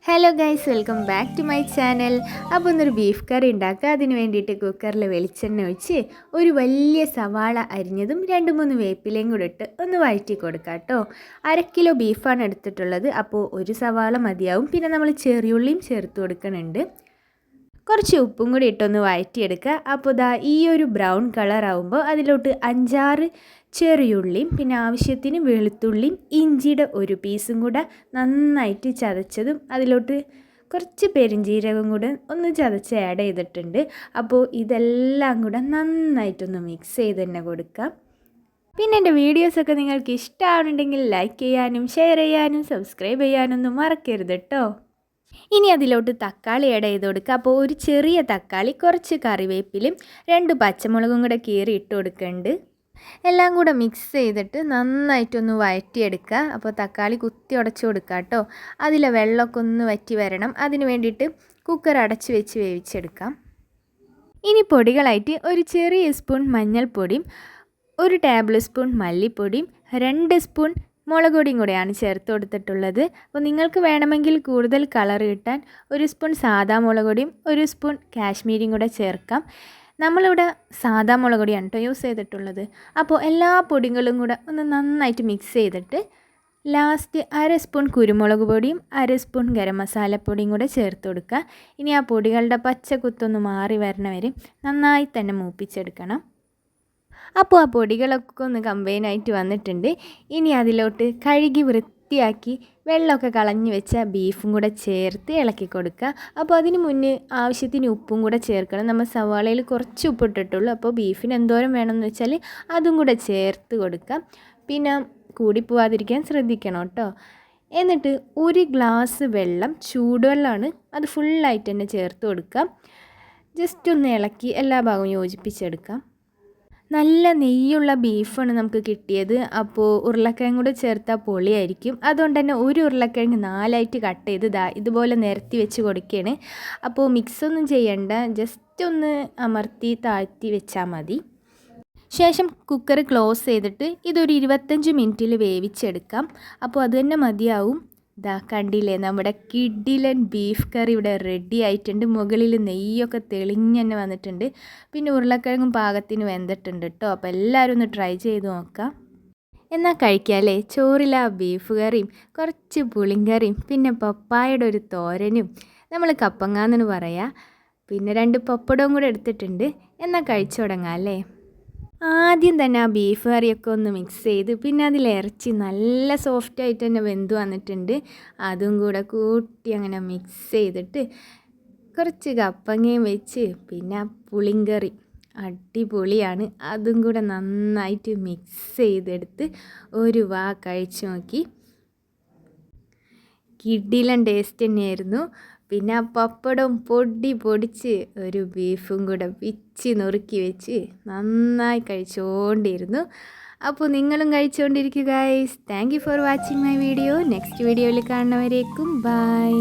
Hello guys, welcome back to my channel. അപ്പോൾ ഒന്നൊരു beef കറി ഉണ്ടാക്കുക. അതിന് വേണ്ടിയിട്ട് കുക്കറിൽ വെളിച്ചെണ്ണ ഒഴിച്ച് ഒരു വലിയ സവാള അരിഞ്ഞതും 2-3 വേപ്പിലയും കൂടെ ഇട്ട് ഒന്ന് വഴറ്റി കൊടുക്കുക കേട്ടോ. 1/2 കിലോ ബീഫാണ് എടുത്തിട്ടുള്ളത്. അപ്പോൾ ഒരു സവാള മതിയാവും. പിന്നെ നമ്മൾ ചെറിയുള്ളിയും ചേർത്ത് കൊടുക്കുന്നുണ്ട്. കുറച്ച് ഉപ്പും കൂടി ഇട്ടൊന്ന് വഴറ്റിയെടുക്കുക. അപ്പോൾ ഈ ഒരു ബ്രൗൺ കളർ ആകുമ്പോൾ അതിലോട്ട് 5-6 ചെറിയുള്ളിയും പിന്നെ ആവശ്യത്തിന് വെളുത്തുള്ളിയും ഇഞ്ചിയുടെ ഒരു പീസും കൂടെ നന്നായിട്ട് ചതച്ചതും അതിലോട്ട് കുറച്ച് പെരിഞ്ജീരകം കൂടെ ഒന്ന് ചതച്ച് ആഡ് ചെയ്തിട്ടുണ്ട്. അപ്പോൾ ഇതെല്ലാം കൂടെ നന്നായിട്ടൊന്ന് മിക്സ് ചെയ്ത് തന്നെ കൊടുക്കാം. പിന്നെ എൻ്റെ വീഡിയോസൊക്കെ നിങ്ങൾക്ക് ഇഷ്ടമാവുന്നുണ്ടെങ്കിൽ ലൈക്ക് ചെയ്യാനും ഷെയർ ചെയ്യാനും സബ്സ്ക്രൈബ് ചെയ്യാനൊന്നും മറക്കരുത് കേട്ടോ. ഇനി അതിലോട്ട് തക്കാളി ആഡ് ചെയ്ത് കൊടുക്കുക. അപ്പോൾ ഒരു ചെറിയ തക്കാളി, കുറച്ച് കറിവേപ്പിലും 2 പച്ചമുളകും കൂടെ കീറി ഇട്ട് കൊടുക്കുന്നുണ്ട്. എല്ലാം കൂടെ മിക്സ് ചെയ്തിട്ട് നന്നായിട്ടൊന്ന് വഴറ്റിയെടുക്കുക. അപ്പോൾ തക്കാളി കുത്തി ഉടച്ച് കൊടുക്കുക കേട്ടോ. അതിലെ വെള്ളമൊക്കെ ഒന്ന് വറ്റി വരണം. അതിന് വേണ്ടിയിട്ട് കുക്കർ അടച്ച് വെച്ച് വേവിച്ചെടുക്കാം. ഇനി പൊടികളായിട്ട് ഒരു ചെറിയ സ്പൂൺ മഞ്ഞൾപ്പൊടിയും 1 ടേബിൾ സ്പൂൺ മല്ലിപ്പൊടിയും 2 സ്പൂൺ മുളക് പൊടിയും കൂടെയാണ് ചേർത്ത് കൊടുത്തിട്ടുള്ളത്. അപ്പോൾ നിങ്ങൾക്ക് വേണമെങ്കിൽ കൂടുതൽ കളർ കിട്ടാൻ 1 സ്പൂൺ സാദാ മുളക് പൊടിയും 1 സ്പൂൺ കാശ്മീരിയും കൂടെ ചേർക്കാം. നമ്മളിവിടെ സാദാ മുളക് പൊടിയാണ് കേട്ടോ യൂസ് ചെയ്തിട്ടുള്ളത്. അപ്പോൾ എല്ലാ പൊടികളും കൂടെ ഒന്ന് നന്നായിട്ട് മിക്സ് ചെയ്തിട്ട് ലാസ്റ്റ് 1/2 സ്പൂൺ കുരുമുളക് പൊടിയും 1/2 സ്പൂൺ ഗരം മസാലപ്പൊടിയും കൂടെ ചേർത്ത് കൊടുക്കുക. ഇനി ആ പൊടികളുടെ പച്ച കുത്തൊന്ന് മാറി വരണവരെ നന്നായി തന്നെ മൂപ്പിച്ചെടുക്കണം. അപ്പോൾ ആ പൊടികളൊക്കെ ഒന്ന് കമ്പൈനായിട്ട് വന്നിട്ടുണ്ട്. ഇനി അതിലോട്ട് കഴുകി വൃത്തിയാക്കി വെള്ളമൊക്കെ കളഞ്ഞ് വെച്ച ബീഫും കൂടെ ചേർത്ത് ഇളക്കി കൊടുക്കുക. അപ്പോൾ അതിന് മുന്നേ ആവശ്യത്തിന് ഉപ്പും കൂടെ ചേർക്കണം. നമ്മൾ സവാളയിൽ കുറച്ച് ഉപ്പിട്ടിട്ടുള്ളൂ. അപ്പോൾ ബീഫിന് എന്തോരം വേണമെന്ന് വെച്ചാൽ അതും കൂടെ ചേർത്ത് കൊടുക്കാം. പിന്നെ കൂടിപ്പോവാതിരിക്കാൻ ശ്രദ്ധിക്കണം കേട്ടോ. എന്നിട്ട് 1 ഗ്ലാസ് വെള്ളം, ചൂടുവെള്ളമാണ്, അത് ഫുള്ളായിട്ട് തന്നെ ചേർത്ത് കൊടുക്കാം. ജസ്റ്റ് ഒന്ന് ഇളക്കി എല്ലാ ഭാഗവും യോജിപ്പിച്ചെടുക്കാം. നല്ല നെയ്യുള്ള ബീഫാണ് നമുക്ക് കിട്ടിയത്. അപ്പോൾ ഉരുളക്കിഴങ്ങ് കൂടെ ചേർത്താൽ പൊളിയായിരിക്കും. അതുകൊണ്ട് തന്നെ 1 ഉരുളക്കിഴങ്ങ് 4ആയിട്ട് കട്ട് ചെയ്ത് ഇതുപോലെ നിരത്തി വെച്ച് കൊടുക്കുകയാണ്. അപ്പോൾ മിക്സൊന്നും ചെയ്യണ്ട, ജസ്റ്റ് ഒന്ന് അമർത്തി താഴ്ത്തി വെച്ചാൽ മതി. ശേഷം കുക്കർ ക്ലോസ് ചെയ്തിട്ട് ഇതൊരു 25 മിനിറ്റിൽ വേവിച്ചെടുക്കാം. അപ്പോൾ അത് തന്നെ മതിയാവും. കണ്ടില്ലേ, നമ്മുടെ കിഡിലൻ ബീഫ് കറി ഇവിടെ റെഡി ആയിട്ടുണ്ട്. മുകളിൽ നെയ്യൊക്കെ തെളിഞ്ഞ് തന്നെ വന്നിട്ടുണ്ട്. പിന്നെ ഉരുളക്കിഴങ്ങും പാകത്തിന് വെന്തിട്ടുണ്ട് കേട്ടോ. അപ്പോൾ എല്ലാവരും ഒന്ന് ട്രൈ ചെയ്ത് നോക്കാം. എന്നാൽ കഴിക്കാമല്ലേ. ചോറില ബീഫ് കറിയും കുറച്ച് പുളിങ്കറിയും പിന്നെ പപ്പായയുടെ ഒരു തോരനും, നമ്മൾ കപ്പങ്ങാന്ന് പറയാം, പിന്നെ 2 പപ്പടവും കൂടെ എടുത്തിട്ടുണ്ട്. എന്നാൽ കഴിച്ചു തുടങ്ങാം അല്ലേ. ആദ്യം തന്നെ ആ ബീഫ് കറിയൊക്കെ ഒന്ന് മിക്സ് ചെയ്ത് പിന്നെ അതിൽ ഇറച്ചി നല്ല സോഫ്റ്റായിട്ട് തന്നെ വെന്ത് വന്നിട്ടുണ്ട്. അതും കൂടെ കൂട്ടി അങ്ങനെ മിക്സ് ചെയ്തിട്ട് കുറച്ച് കപ്പങ്ങയും വെച്ച് പിന്നെ പുളിങ്കറി അടിപൊളിയാണ്. അതും കൂടെ നന്നായിട്ട് മിക്സ് ചെയ്തെടുത്ത് ഒരു വാ കഴിച്ച് നോക്കി. കിടിലൻ ടേസ്റ്റ് തന്നെയായിരുന്നു. പിന്നെ ആ പപ്പടം പൊടിച്ച് ഒരു ബീഫും കൂടെ പിച്ചി നുറുക്കി വെച്ച് നന്നായി കഴിച്ചുകൊണ്ടിരുന്നു. അപ്പോൾ നിങ്ങളും കഴിച്ചുകൊണ്ടിരിക്കുക guys. Thank you for watching my video. Next വീഡിയോയിൽ കാണുന്നവരേക്കും ബൈ.